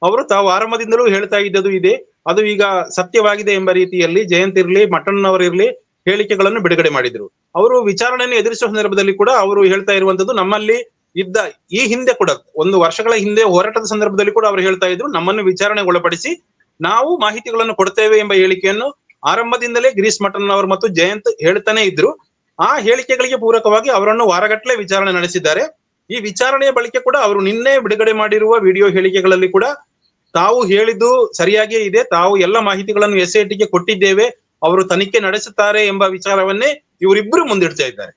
ಅವರು ತಾವು ಆರಂಭದಿಂದಲೂ ಹೇಳ್ತಾ ಇದ್ದದ್ದು ಇದೆ, ಅದು ಈಗ ಸತ್ಯವಾಗಿದೆ ಎಂಬ ರೀತಿಯಲ್ಲಿ ಜಯಂತ್ ಇರ್ಲಿ, ಮಟ್ಟಣ್ಣವರಿರ್ಲಿ ಹೇಳಿಕೆಗಳನ್ನು ಬಿಡುಗಡೆ ಮಾಡಿದ್ರು. ಅವರು ವಿಚಾರಣೆಯನ್ನು ಎದುರಿಸುವ ಸಂದರ್ಭದಲ್ಲಿ ಕೂಡ ಅವರು ಹೇಳ್ತಾ ಇರುವಂತದ್ದು, ನಮ್ಮಲ್ಲಿ ಇದ್ದ ಈ ಹಿಂದೆ ಕೂಡ 1 ವರ್ಷಗಳ ಹಿಂದೆ ಹೋರಾಟದ ಸಂದರ್ಭದಲ್ಲಿ ಕೂಡ ಅವರು ಹೇಳ್ತಾ ಇದ್ರು, ನಮ್ಮನ್ನು ವಿಚಾರಣೆಗೆ ಒಳಪಡಿಸಿ ನಾವು ಮಾಹಿತಿಗಳನ್ನು ಕೊಡ್ತೇವೆ ಎಂಬ ಹೇಳಿಕೆಯನ್ನು ಆರಂಭದಿಂದಲೇ ಗಿರೀಶ್ ಮಟ್ಟಣ್ಣವರು ಮತ್ತು ಜಯಂತ್ ಹೇಳ್ತಾನೆ ಇದ್ರು. ಆ ಹೇಳಿಕೆಗಳಿಗೆ ಪೂರಕವಾಗಿ ಅವರನ್ನು ವಾರಗಟ್ಟಲೆ ವಿಚಾರಣೆ ನಡೆಸಿದ್ದಾರೆ. ಈ ವಿಚಾರಣೆಯ ಬಳಿಕ ಕೂಡ ಅವರು ನಿನ್ನೆ ಬಿಡುಗಡೆ ಮಾಡಿರುವ ವಿಡಿಯೋ ಹೇಳಿಕೆಗಳಲ್ಲಿ ಕೂಡ ತಾವು ಹೇಳಿದ್ದು ಸರಿಯಾಗಿಯೇ ಇದೆ, ತಾವು ಎಲ್ಲ ಮಾಹಿತಿಗಳನ್ನು SITಗೆ ಕೊಟ್ಟಿದ್ದೇವೆ, ಅವರು ತನಿಖೆ ನಡೆಸುತ್ತಾರೆ ಎಂಬ ವಿಚಾರವನ್ನೇ ಇವರಿಬ್ಬರು ಮುಂದಿಡ್ತಾ ಇದ್ದಾರೆ.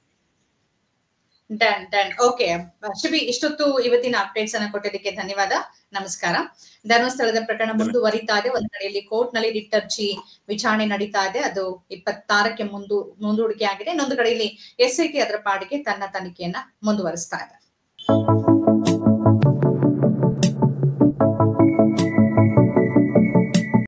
ಓಕೆ ಶಿಬಿ, ಇಷ್ಟೊತ್ತು ಇವತ್ತಿನ ಅಪ್ಡೇಟ್ಸ್ ಅನ್ನ ಕೊಟ್ಟಿದ್ದಕ್ಕೆ ಧನ್ಯವಾದ. ನಮಸ್ಕಾರ. ಧರ್ಮಸ್ಥಳದ ಪ್ರಕರಣ ಮುಂದುವರಿತಾ ಇದೆ. ಒಂದ್ ಕಡೆಯಲ್ಲಿ ಕೋರ್ಟ್ ನಲ್ಲಿ ರಿಟ್ ಅರ್ಜಿ ವಿಚಾರಣೆ ನಡೀತಾ ಇದೆ, ಅದು 26ಕ್ಕೆ ಮುಂದೂಡಿಕೆ ಆಗಿದೆ. ಇನ್ನೊಂದು ಕಡೆಯಲ್ಲಿ SIT ಅದರ ಪಾಡಿಗೆ ತನ್ನ ತನಿಖೆಯನ್ನ ಮುಂದುವರಿಸ್ತಾ ಇದೆ.